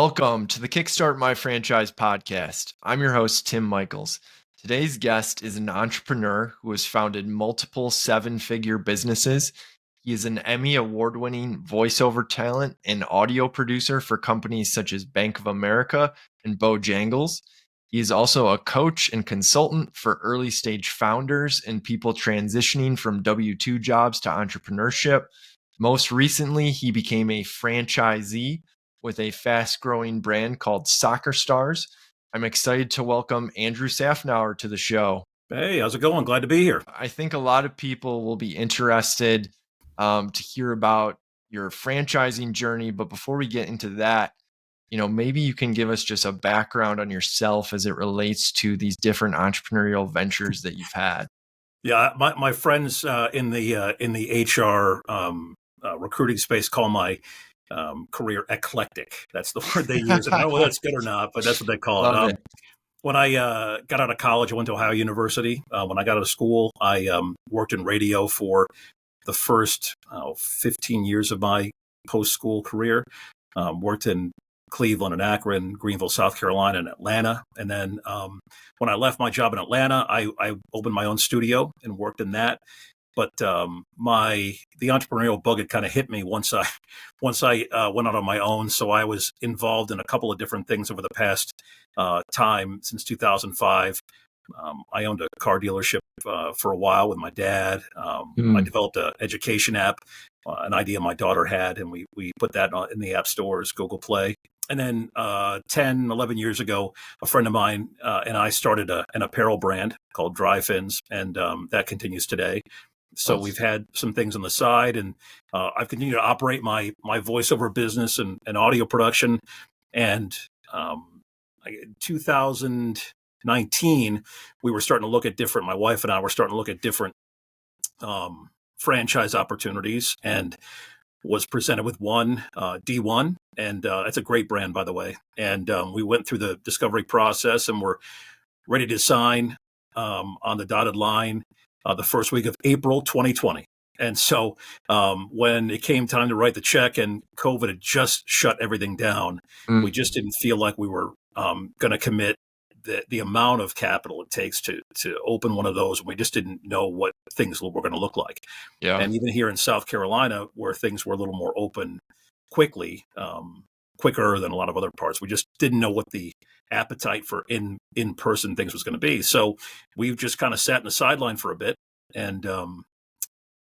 Welcome to the Kickstart My Franchise podcast. I'm your host, Tim Michaels. Today's guest is an entrepreneur who has founded multiple seven-figure businesses. He is an Emmy award-winning voiceover talent and audio producer for companies such as Bank of America and Bojangles. He is also a coach and consultant for early-stage founders and people transitioning from W-2 jobs to entrepreneurship. Most recently, he became a franchisee with a fast-growing brand called Soccer Stars. I'm excited to welcome Andrew Safnauer to the show. Hey, how's it going? Glad to be here. I think a lot of people will be interested to hear about your franchising journey. But before we get into that, maybe you can give us just a background on yourself as it relates to these different entrepreneurial ventures that you've had. Yeah, my friends in the HR recruiting space call my career eclectic. That's the word they use. I don't know whether that's good or not, but that's what they call it. When I got out of college, I went to Ohio University. When I got out of school, I worked in radio for the first 15 years of my post-school career. Worked in Cleveland and Akron, Greenville, South Carolina, and Atlanta. And then when I left my job in Atlanta, I opened my own studio and worked in that. But the entrepreneurial bug had kind of hit me once I went out on my own. So I was involved in a couple of different things over the past time since 2005. I owned a car dealership for a while with my dad. I developed an education app, an idea my daughter had, and we put that in the app stores, Google Play. And then 10, 11 years ago, a friend of mine and I started an apparel brand called Dry Fins, and that continues today. So we've had some things on the side, and I've continued to operate my voiceover business and audio production. And in 2019, we were starting to look at my wife and I were starting to look at different franchise opportunities, and was presented with one, D1, and that's a great brand, by the way. And we went through the discovery process, and we're ready to sign on the dotted line the first week of April 2020. And so when it came time to write the check and COVID had just shut everything down, we just didn't feel like we were going to commit the amount of capital it takes to open one of those. We just didn't know what things were going to look like. Yeah. And even here in South Carolina, where things were a little more open quicker than a lot of other parts, we just didn't know what the appetite for in-person things was going to be. So we've just kind of sat in the sideline for a bit. And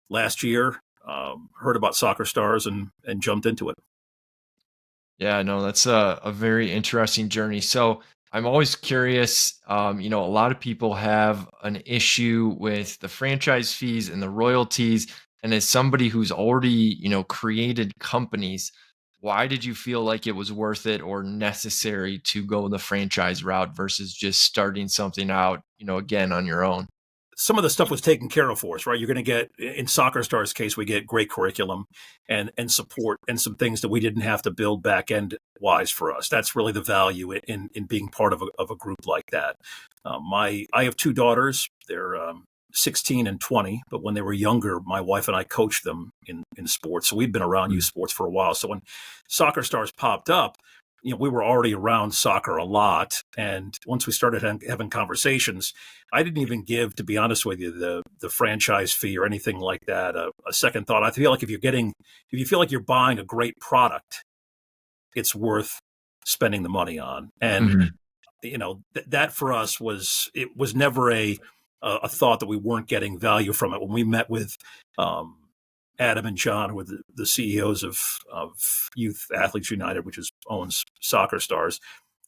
last year, heard about Soccer Stars and jumped into it. Yeah, no, that's a very interesting journey. So I'm always curious, a lot of people have an issue with the franchise fees and the royalties. And as somebody who's already, created companies, why did you feel like it was worth it or necessary to go the franchise route versus just starting something out, again, on your own? Some of the stuff was taken care of for us, right? You're going to get, in Soccer Stars case, we get great curriculum and support and some things that we didn't have to build back end wise for us. That's really the value in being part of a group like that. I have two daughters. They're 16 and 20, but when they were younger, my wife and I coached them in sports. So we'd been around youth sports for a while. So when Soccer Stars popped up, we were already around soccer a lot. And once we started having conversations, I didn't even give, to be honest with you, the franchise fee or anything like that a second thought. I feel like if you feel like you're buying a great product, it's worth spending the money on. And, that for us was never a thought that we weren't getting value from it. When we met with Adam and John, who were the CEOs of Youth Athletes United, which owns Soccer Stars,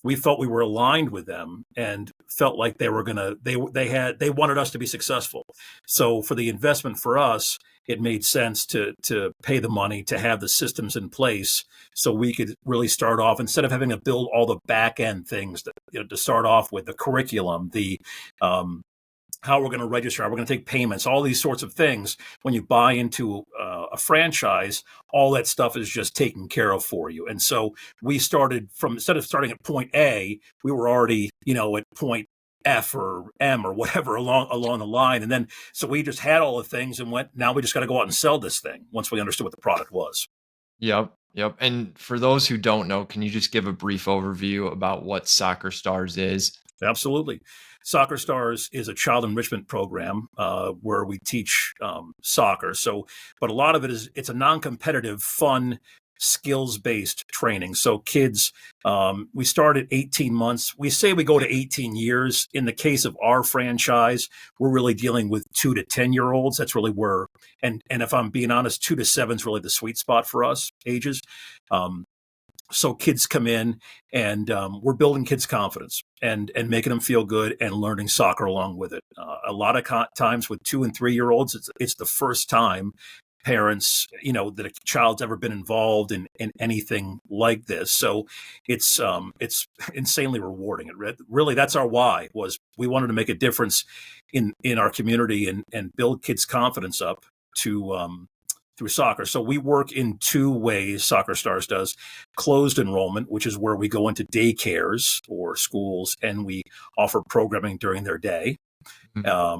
we felt we were aligned with them and felt like they wanted us to be successful. So for the investment for us, it made sense to pay the money, to have the systems in place so we could really start off, instead of having to build all the back end things to start off with, the curriculum, the how we're going to register, how we're going to take payments, all these sorts of things. When you buy into a franchise, all that stuff is just taken care of for you. And so we started instead of starting at point A, we were already, at point F or M or whatever along the line. And then, so we just had all the things and now we just got to go out and sell this thing once we understood what the product was. Yep. Yep. And for those who don't know, can you just give a brief overview about what Soccer Stars is? Absolutely. Soccer Stars is a child enrichment program where we teach soccer. So, but a lot of it is it's a non-competitive, fun, skills-based training. So, kids, we start at 18 months. We say we go to 18 years. In the case of our franchise, we're really dealing with 2 to 10-year-olds. That's really where, and if I'm being honest, 2 to 7 is really the sweet spot for us ages. Um, so kids come in and we're building kids' confidence and making them feel good and learning soccer along with it. A lot of times with 2 and 3-year-olds, it's the first time parents, that a child's ever been involved in anything like this. So it's insanely rewarding. Really, that's our why, was we wanted to make a difference in our community and build kids' confidence up to through soccer. So we work in two ways, Soccer Stars does. Closed enrollment, which is where we go into daycares or schools and we offer programming during their day. Mhm.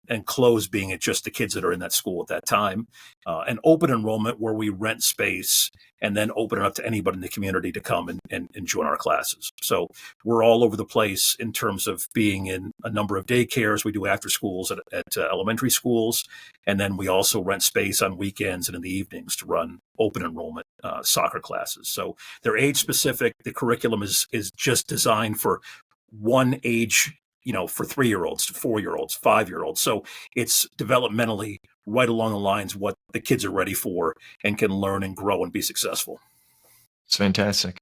And closed being it just the kids that are in that school at that time. And open enrollment where we rent space and then open it up to anybody in the community to come and join our classes. So we're all over the place in terms of being in a number of daycares. We do after schools at elementary schools. And then we also rent space on weekends and in the evenings to run open enrollment soccer classes. So they're age specific. The curriculum is just designed for one age, for 3-year-olds to 4-year-olds, 5-year-olds. So it's developmentally right along the lines what the kids are ready for and can learn and grow and be successful. It's fantastic.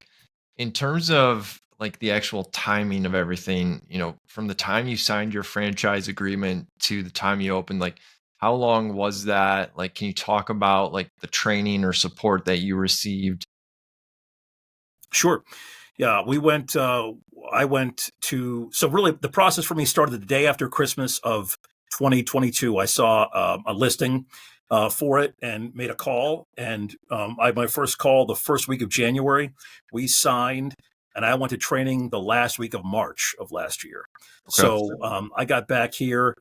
In terms of like the actual timing of everything, from the time you signed your franchise agreement to the time you opened, like how long was that? Like, can you talk about like the training or support that you received? Sure. Yeah, I went to, so really the process for me started the day after Christmas of 2022. I saw a listing for it and made a call. And I had my first call the first week of January. We signed, and I went to training the last week of March of last year. Okay. So I got back here.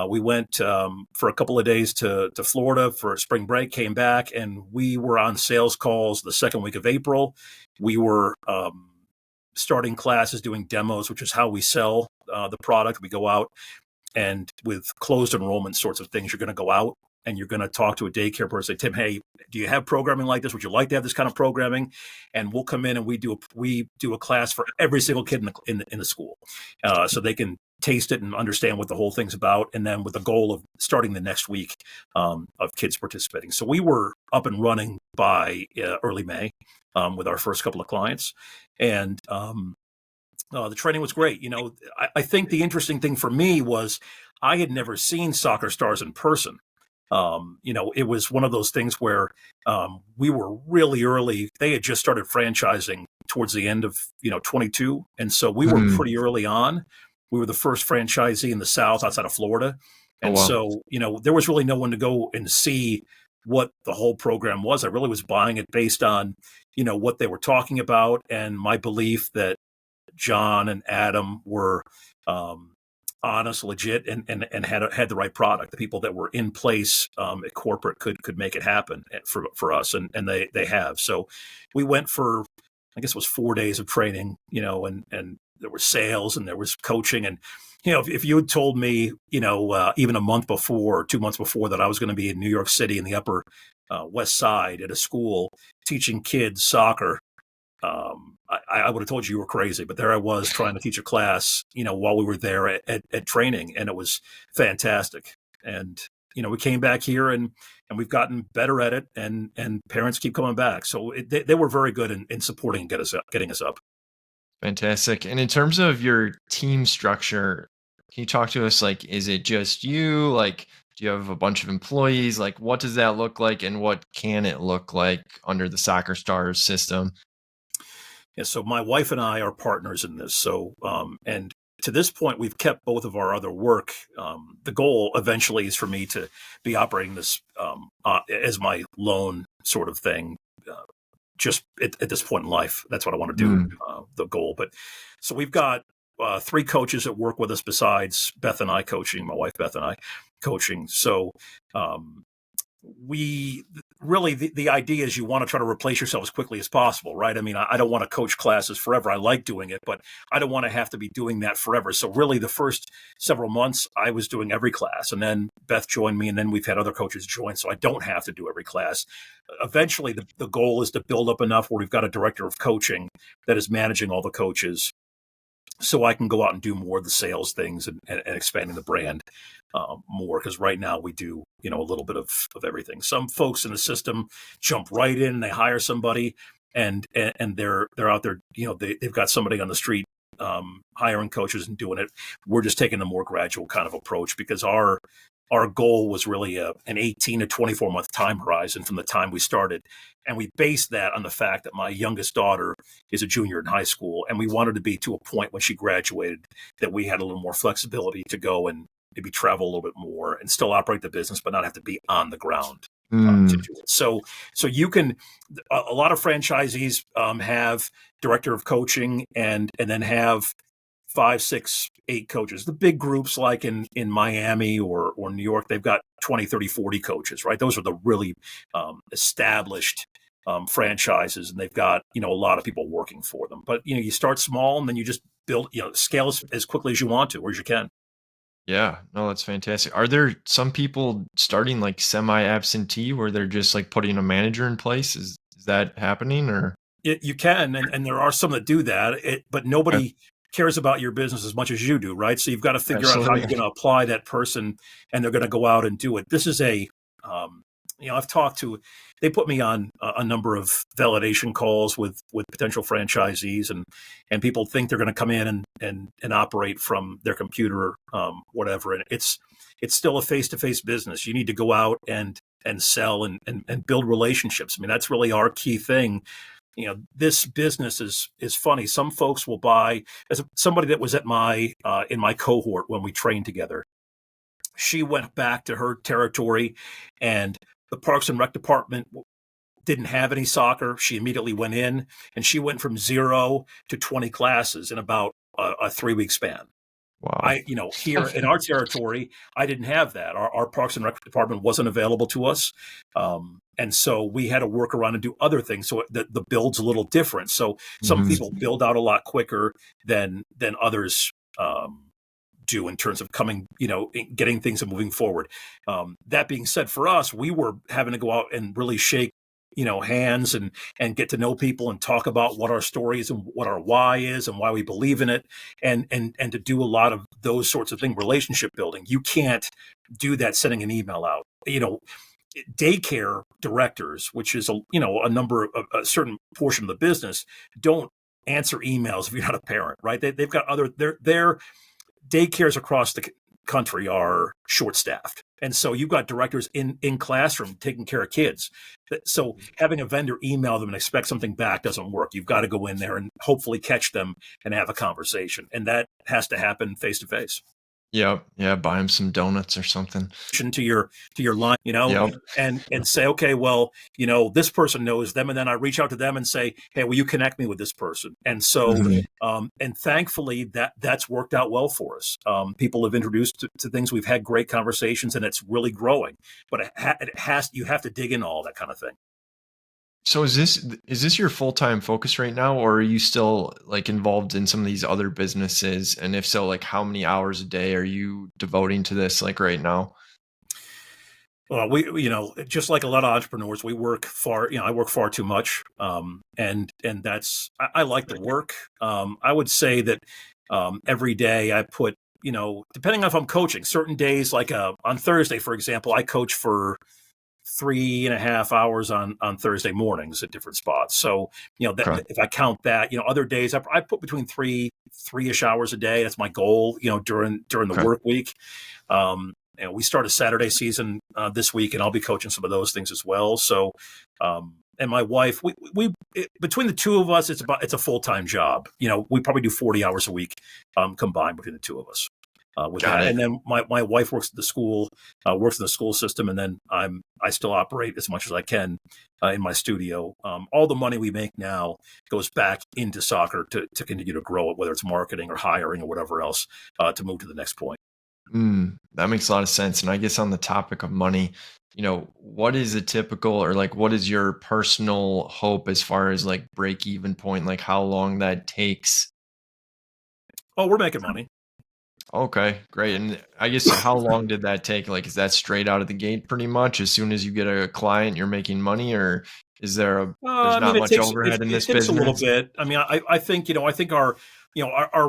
We went for a couple of days to Florida for spring break, came back, and we were on sales calls the second week of April. We were starting classes, doing demos, which is how we sell the product. We go out and with closed enrollment sorts of things, you're going to go out and you're going to talk to a daycare person. Say, Tim, hey, do you have programming like this? Would you like to have this kind of programming? And we'll come in and we do a class for every single kid in the school, so they can taste it and understand what the whole thing's about. And then with the goal of starting the next week of kids participating. So we were up and running by early May with our first couple of clients, and the training was great. I think the interesting thing for me was I had never seen Soccer Stars in person. It was one of those things where we were really early. They had just started franchising towards the end of 22, and so we were Mm. pretty early on. We were the first franchisee in the South outside of Florida, Oh, and wow. so there was really no one to go and see what the whole program was. I really was buying it based on what they were talking about and my belief that John and Adam were honest, legit, and had the right product. The people that were in place at corporate could make it happen for us, and they have. So we went for, I guess it was 4 days of training, and there was sales and there was coaching. And if you had told me even a month before or 2 months before that I was going to be in New York City in the upper West Side at a school teaching kids soccer, I would have told you were crazy, but there I was trying to teach a class, while we were there at training, and it was fantastic. And we came back here and we've gotten better at it, and parents keep coming back. So they were very good in supporting and getting us up. Fantastic. And in terms of your team structure, can you talk to us? Like, is it just you? Like, do you have a bunch of employees? Like, what does that look like, and what can it look like under the Soccer Stars system? Yeah, so my wife and I are partners in this. So, and to this point, we've kept both of our other work. The goal eventually is for me to be operating this as my lone sort of thing. Just at this point in life, that's what I want to do. Mm. The goal, but so we've got 3 coaches that work with us besides Beth and I coaching. My wife Beth and I coaching. So um, we really the idea is you want to try to replace yourself as quickly as possible, right? I mean, I don't want to coach classes forever. I like doing it, but I don't want to have to be doing that forever. So really the first several months I was doing every class, and then Beth joined me, and then we've had other coaches join. So I don't have to do every class. Eventually the goal is to build up enough where we've got a director of coaching that is managing all the coaches, so I can go out and do more of the sales things and expanding the brand more. Because right now we do, a little bit of everything. Some folks in the system jump right in, they hire somebody, and they're out there, they've got somebody on the street hiring coaches and doing it. We're just taking a more gradual kind of approach, because our goal was really an 18 to 24 month time horizon from the time we started. And we based that on the fact that my youngest daughter is a junior in high school. And we wanted to be to a point when she graduated that we had a little more flexibility to go and maybe travel a little bit more and still operate the business, but not have to be on the ground to do it. So you can, a lot of franchisees have director of coaching and then have 5, 6, 8 coaches. The big groups like in Miami or New York, they've got 20, 30, 40 coaches, right? Those are the really established franchises, and they've got, a lot of people working for them. But, you start small, and then you just build, scale as quickly as you want to, or as you can. Yeah, no, that's fantastic. Are there some people starting like semi-absentee where they're just like putting a manager in place? Is that happening or? You can, and there are some that do that, but nobody cares about your business as much as you do, right? So you've got to figure out how you're going to apply that person, and they're going to go out and do it. This is I've talked to, they put me on a number of validation calls with potential franchisees, and people think they're going to come in and operate from their computer, whatever. And it's still a face-to-face business. You need to go out and sell and build relationships. I mean, that's really our key thing. This business is funny. Some folks will buy, as somebody that was at my in my cohort when we trained together. She went back to her territory, and the Parks and Rec department didn't have any soccer. She immediately went in, and she went from 0 to 20 classes in about a 3-week span. Wow. Here in our territory, I didn't have that. Our Parks and Rec department wasn't available to us. And so we had to work around and do other things. So the build's a little different. So some people build out a lot quicker than others do in terms of coming, getting things and moving forward. That being said, for us, we were having to go out and really shake hands and get to know people and talk about what our story is and what our why is and why we believe in it, and to do a lot of those sorts of things, relationship building. You can't do that sending an email out. Daycare directors, which is a certain portion of the business, don't answer emails if you're not a parent, right? They've got their daycares across the country are short-staffed. And so you've got directors in classroom taking care of kids. So having a vendor email them and expect something back doesn't work. You've got to go in there and hopefully catch them and have a conversation. And that has to happen face-to-face. Yep. Yeah. Buy them some donuts or something. To your line, Yep. and say, okay, well, this person knows them. And then I reach out to them and say, hey, will you connect me with this person? And so, and thankfully that's worked out well for us. People have introduced to things. We've had great conversations, and it's really growing, but you have to dig in all that kind of thing. So is this your full-time focus right now, or are you still like involved in some of these other businesses? And if so, like how many hours a day are you devoting to this like right now? Well, we just like a lot of entrepreneurs, we work far, I work far too much. And that's, I like the work. I would say that every day I put, depending on if I'm coaching, certain days, like on Thursday, for example, I coach for 3.5 hours on Thursday mornings at different spots. So, if I count that, other days I put between three-ish hours a day. That's my goal, during the work week. And we start a Saturday season this week, and I'll be coaching some of those things as well. So, and my wife, we between the two of us, it's a full-time job. We probably do 40 hours a week combined between the two of us. With Got that. it. And then my wife works at the school, works in the school system, and then I still operate as much as I can in my studio. All the money we make now goes back into soccer to continue to grow it, whether it's marketing or hiring or whatever else, to move to the next point. That makes a lot of sense. And I guess on the topic of money, what is a typical or like what is your personal hope as far as like break even point, like how long that takes? Oh, we're making money. Okay, great. And I guess how long did that take? Like, is that straight out of the gate pretty much? As soon as you get a client, you're making money, or is there's I mean, not much overhead in it this takes a little business? bit. I mean, I think I think our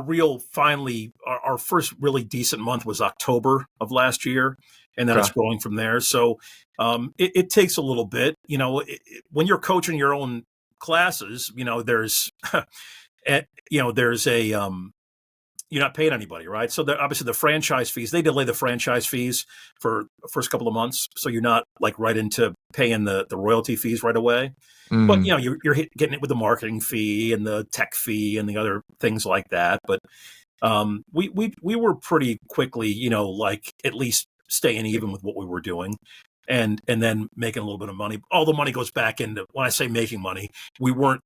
real finally our first really decent month was October of last year, and then Okay. it's growing from there. So it takes a little bit. When you're coaching your own classes, there's there's a you're not paying anybody, right? So obviously the franchise fees, they delay the franchise fees for the first couple of months. So you're not like right into paying the royalty fees right away. But Mm, you're getting it with the marketing fee and the tech fee and the other things like that. But we were pretty quickly, like at least staying even with what we were doing, and then making a little bit of money. All the money goes back into, when I say making money, we weren't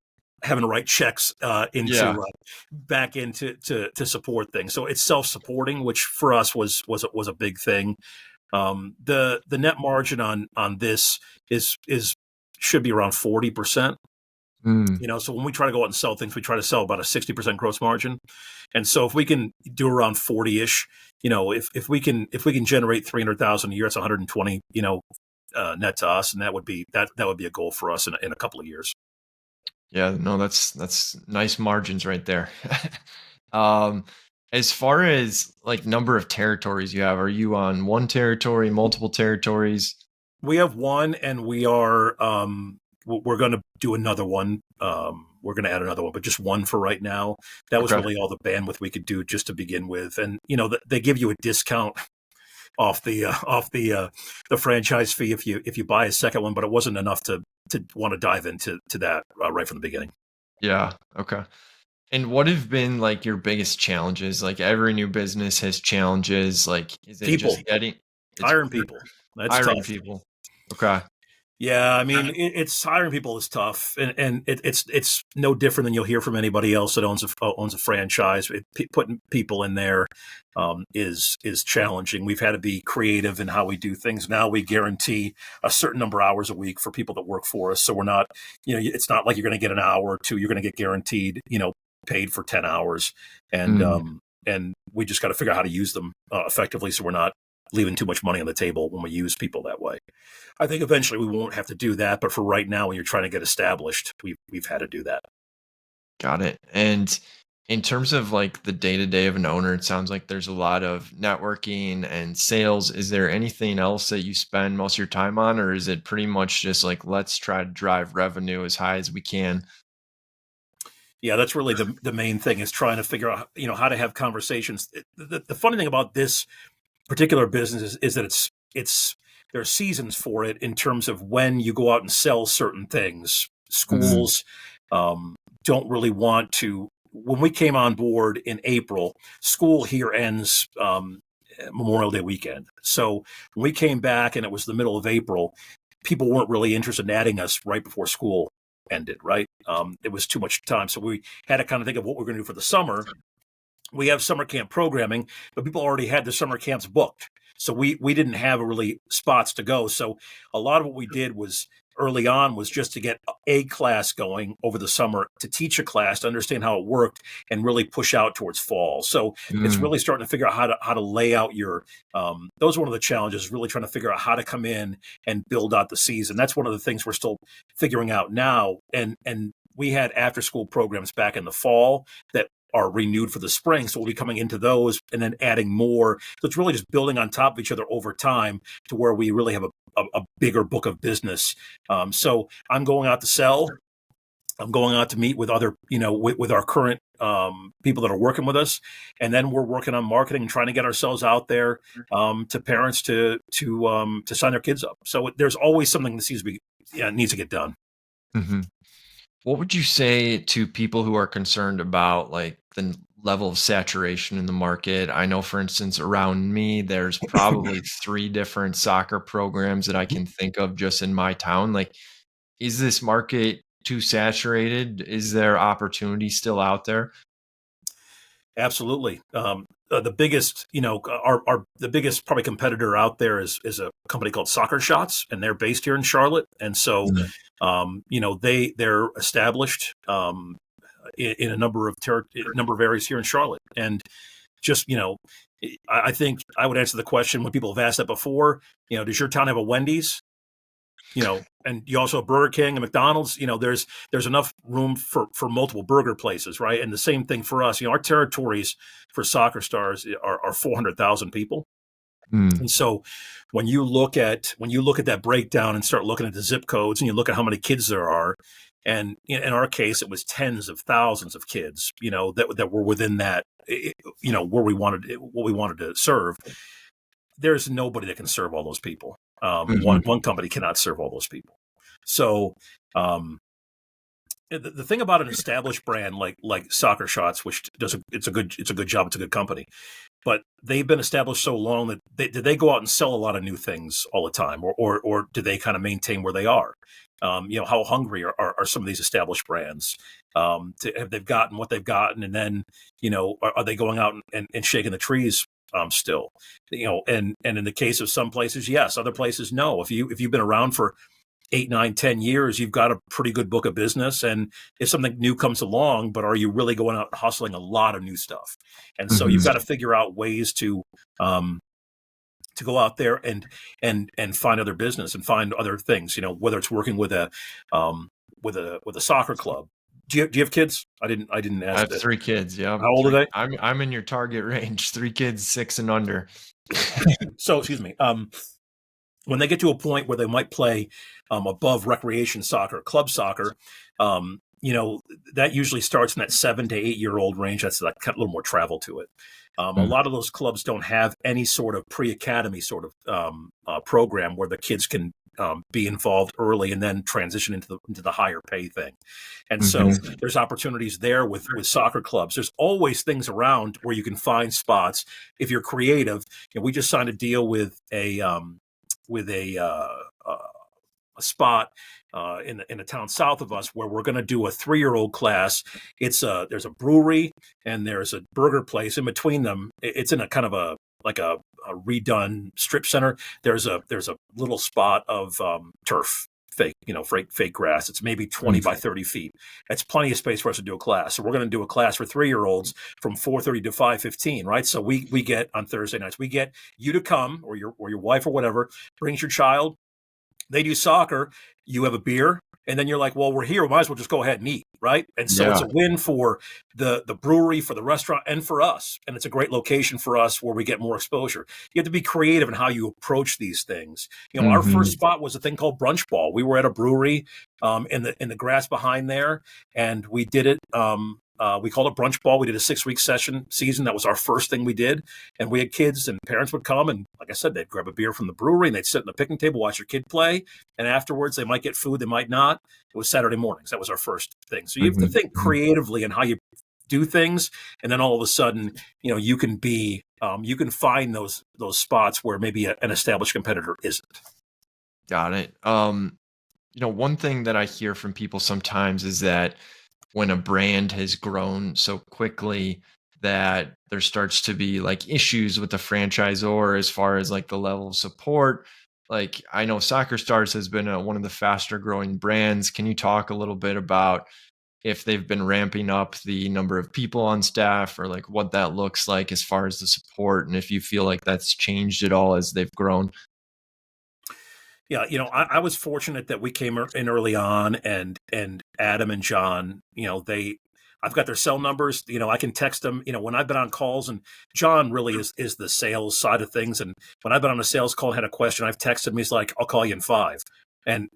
having to write checks yeah. into back into to support things. So it's self supporting, which for us was a big thing. The net margin on this is should be around 40%. Mm, So when we try to go out and sell things, we try to sell about a 60% gross margin. And so if we can do around 40-ish, if we can generate 300,000 a year, it's 120, net to us. And that would be a goal for us in a couple of years. yeah. No, that's nice margins right there. um, as far as like number of territories you have, are you on one territory, multiple territories? We have one, and we're going to do another one. We're going to add another one, but just one for right now. That was Okay. really all the bandwidth we could do just to begin with. And they give you a discount off the franchise fee if you buy a second one, but it wasn't enough to want to dive into that right from the beginning. Yeah. Okay. And what have been like your biggest challenges? Like every new business has challenges. Like, is it People, just getting it's hiring people, that's hiring tough. people? Okay. Yeah, I mean, it's hiring people is tough, and it's no different than you'll hear from anybody else that owns a franchise. Putting people in there is challenging. We've had to be creative in how we do things. Now we guarantee a certain number of hours a week for people that work for us, so we're not, it's not like you're going to get an hour or two. You're going to get guaranteed, paid for 10 hours, and Mm, um, and we just got to figure out how to use them effectively, so we're not leaving too much money on the table when we use people that way. I think eventually we won't have to do that, but for right now, when you're trying to get established, we've had to do that. got it. And in terms of like the day to day of an owner, it sounds like there's a lot of networking and sales. Is there anything else that you spend most of your time on, or is it pretty much just like let's try to drive revenue as high as we can? Yeah, that's really the main thing, is trying to figure out how to have conversations. The funny thing about this particular business is that it's there are seasons for it in terms of when you go out and sell certain things. Mm, Schools don't really want to. When we came on board in April, school here ends Memorial Day weekend. So when we came back and it was the middle of April, people weren't really interested in adding us right before school ended. Right, it was too much time. So we had to kind of think of what we're going to do for the summer. We have summer camp programming, but people already had the summer camps booked. So we didn't have really spots to go. So a lot of what we did was early on was just to get a class going over the summer, to teach a class, to understand how it worked, and really push out towards fall. So it's mm, really starting to figure out how to lay out your. Those are one of the challenges, really trying to figure out how to come in and build out the season. That's one of the things we're still figuring out now. And we had after school programs back in the fall that are renewed for the spring. So we'll be coming into those and then adding more. So it's really just building on top of each other over time to where we really have a bigger book of business. So I'm going out to sell. I'm going out to meet with other, with our current people that are working with us, and then we're working on marketing and trying to get ourselves out there to parents to sign their kids up. So there's always something that needs to get done. mhm. What would you say to people who are concerned about like the level of saturation in the market? I know, for instance, around me, there's probably three different soccer programs that I can think of just in my town. Like, is this market too saturated? Is there opportunity still out there? Absolutely. The biggest, the biggest probably competitor out there is a company called Soccer Shots, and they're based here in Charlotte. And so, Mhm. they're established in a number of areas here in Charlotte, and just I think I would answer the question when people have asked that before. Does your town have a Wendy's? And you also have Burger King and McDonald's. There's enough room for multiple burger places, right? And the same thing for us. Our territories for Soccer Stars are 400,000 people. Mm. And so when you look at that breakdown and start looking at the zip codes and you look at how many kids there are, and in our case, it was tens of thousands of kids, that were within that, where what we wanted to serve. There's nobody that can serve all those people. Mhm. One company cannot serve all those people. So the thing about an established brand like Soccer Shots, which it's a good job, it's a good company, but they've been established so long that did they go out and sell a lot of new things all the time, or do they kind of maintain where they are? How hungry are some of these established brands? Have they've gotten what they've gotten, and then are they going out and shaking the trees still? And in the case of some places, yes. Other places, no. If you've been around for 8, 9, 10 years, you've got a pretty good book of business. And if something new comes along, but are you really going out and hustling a lot of new stuff? And so you've Mhm. got to figure out ways to go out there and find other business and find other things. Whether it's working with a soccer club. Do you have kids? I didn't I ask have that. 3 kids, yeah, How old are 3. they? I'm in your target range, 3 kids, 6 and under. So excuse me. When they get to a point where they might play above recreation soccer, club soccer, that usually starts in that 7 to 8 year old range. That's like got a little more travel to it. A Mm. lot of those clubs don't have any sort of pre-academy sort of program where the kids can be involved early and then transition into the higher pay thing. And so Mhm. there's opportunities there with soccer clubs. There's always things around where you can find spots if you're creative. We just signed a deal with with a uh, a spot in a town south of us where we're going to do a 3-year-old class. There's a brewery and there's a burger place in between them. It's in a kind of a redone strip center. There's a little spot of turf. Fake grass. It's maybe 20 Mm. by 30 feet. That's plenty of space for us to do a class. So we're going to do a class for 3-year-olds from 4:30 to 5:15. Right. So we get on Thursday nights. We get you to come, or your wife or whatever brings your child. They do soccer, you have a beer, and then you're like, well, we're here, we might as well just go ahead and eat, right? And so it's Yeah. a win for the brewery, for the restaurant, and for us. And it's a great location for us where we get more exposure. You have to be creative in how you approach these things. Our first Mhm. spot was a thing called Brunch Ball. We were at a brewery in the grass behind there, and we did it. We called it Brunch Ball. We did a 6-week season. That was our first thing we did. And we had kids, and parents would come. And like I said, they'd grab a beer from the brewery and they'd sit at the picnic table, watch their kid play. And afterwards, they might get food, they might not. It was Saturday mornings. That was our first thing. So you have to Mhm. think Mhm. creatively in how you do things. And then all of a sudden, you can find those spots where maybe an established competitor isn't. Got it. One thing that I hear from people sometimes is that when a brand has grown so quickly that there starts to be like issues with the franchisor as far as like the level of support. Like I know Soccer Stars has been one of the faster growing brands. Can you talk a little bit about if they've been ramping up the number of people on staff or like what that looks like as far as the support and if you feel like that's changed at all as they've grown? Yeah, I was fortunate that we came in early on, and Adam and John, I've got their cell numbers. I can text them. When I've been on calls, and John really is the sales side of things. And when I've been on a sales call and had a question, I've texted him. He's like, "I'll call you in 5." And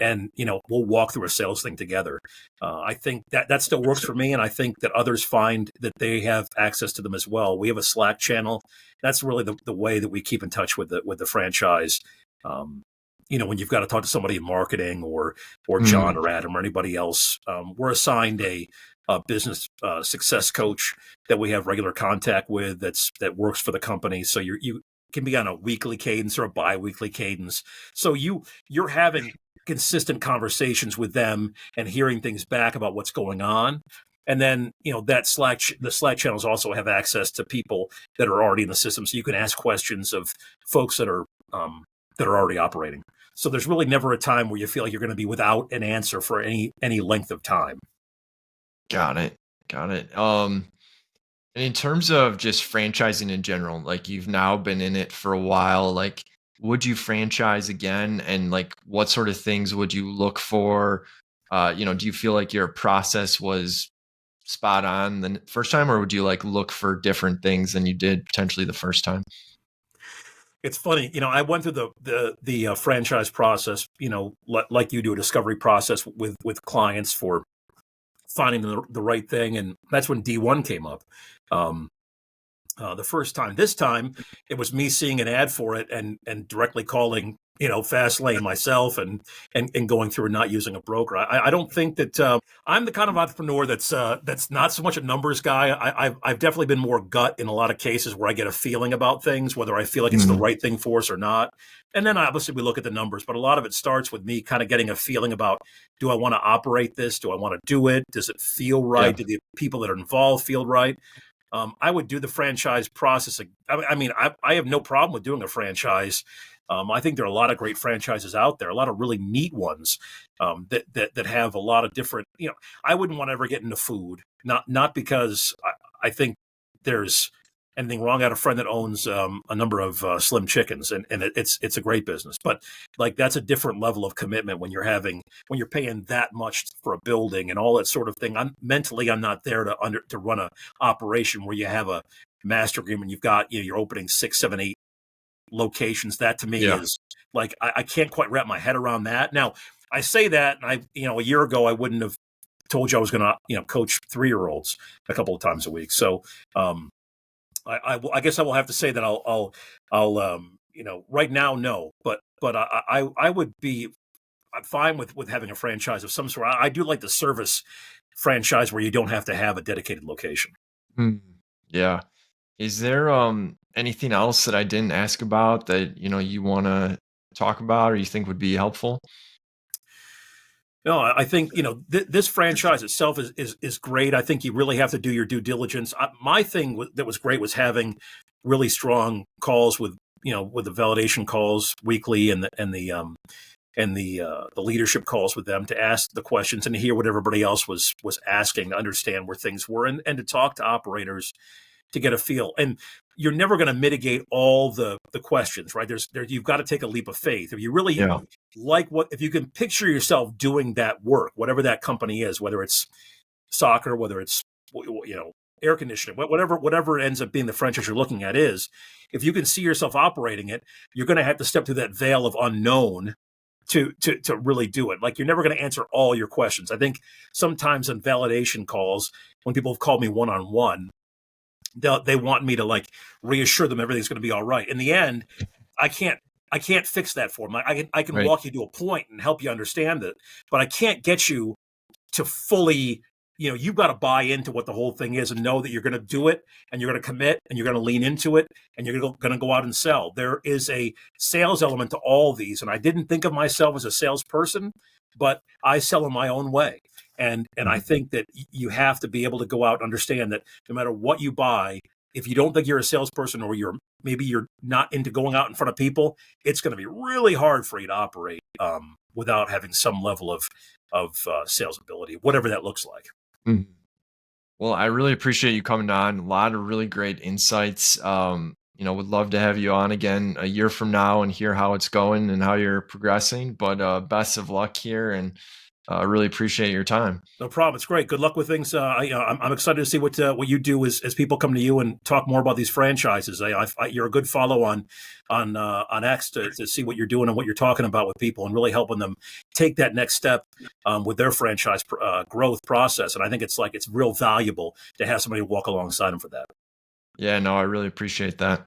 we'll walk through a sales thing together. I think that still works for me, and I think that others find that they have access to them as well. We have a Slack channel. That's really the way that we keep in touch with the franchise. Um, when you've got to talk to somebody in marketing or John Mm. or Adam or anybody else, we're assigned a business success coach that we have regular contact with that works for the company. So you can be on a weekly cadence or a bi-weekly cadence. So you're having consistent conversations with them and hearing things back about what's going on. And then, the Slack channels also have access to people that are already in the system. So you can ask questions of folks that are already operating. So there's really never a time where you feel like you're going to be without an answer for any length of time. Got it. Got it. And in terms of just franchising in general, like you've now been in it for a while, like would you franchise again? And like what sort of things would you look for? Do you feel like your process was spot on the first time, or would you like look for different things than you did potentially the first time? It's funny, I went through the franchise process, like you do, a discovery process with clients for finding the right thing, and that's when D1 came up. Um, the first time. This time, it was me seeing an ad for it and directly calling, Fastlane myself and going through and not using a broker. I don't think that I'm the kind of entrepreneur that's not so much a numbers guy. I've definitely been more gut in a lot of cases where I get a feeling about things, whether I feel like it's the right thing for us or not. And then obviously we look at the numbers, but a lot of it starts with me kind of getting a feeling about, do I want to operate this? Do I want to do it? Does it feel right? Yeah. Do the people that are involved feel right? I would do the franchise process. I have no problem with doing a franchise. I think there are a lot of great franchises out there, a lot of really neat ones that have a lot of different. I wouldn't want to ever get into food, not because I think there's anything wrong. I had a friend that owns a number of Slim Chickens, and it's a great business, but like that's a different level of commitment when you're paying that much for a building and all that sort of thing. I'm not there to run a operation where you have a master agreement. You've got you're opening 6, 7, 8 locations. That to me Yeah. is like I can't quite wrap my head around that. Now I say that, and a year ago I wouldn't have told you I was going to coach 3-year-olds a couple of times a week. So. I guess I will have to say that I'll right now, no, but I would be fine with having a franchise of some sort. I do like the service franchise where you don't have to have a dedicated location. Mm. Yeah. Is there anything else that I didn't ask about that you want to talk about or you think would be helpful? No, I think this franchise itself is great. I think you really have to do your due diligence. My thing that was great was having really strong calls with the validation calls weekly and the leadership calls with them to ask the questions and to hear what everybody else was asking, to understand where things were, and to talk to operators to get a feel. And you're never going to mitigate all the questions, right? You've got to take a leap of faith. If you really Yeah. if you can picture yourself doing that work, whatever that company is, whether it's soccer, whether it's air conditioning, whatever ends up being the franchise you're looking at is, if you can see yourself operating it, you're going to have to step through that veil of unknown to really do it. Like, you're never going to answer all your questions. I think sometimes on validation calls, when people have called me one-on-one, they want me to like reassure them everything's going to be all right. In the end, I can't fix that for them. I can Right. walk you to a point and help you understand it, but I can't get you to fully, you've got to buy into what the whole thing is and know that you're going to do it, and you're going to commit, and you're going to lean into it, and you're going to go out and sell. There is a sales element to all these, and I didn't think of myself as a salesperson, but I sell in my own way. And I think that you have to be able to go out and understand that no matter what you buy, if you don't think you're a salesperson, or maybe you're not into going out in front of people, it's going to be really hard for you to operate without having some level of sales ability, whatever that looks like. Mhm. Well, I really appreciate you coming on. A lot of really great insights. Would love to have you on again a year from now and hear how it's going and how you're progressing. But best of luck here, and really appreciate your time. No problem. It's great. Good luck with things. I'm excited to see what you do as people come to you and talk more about these franchises. You're a good follow on X to see what you're doing and what you're talking about with people, and really helping them take that next step with their franchise growth process. And I think it's real valuable to have somebody walk alongside them for that. Yeah, no, I really appreciate that.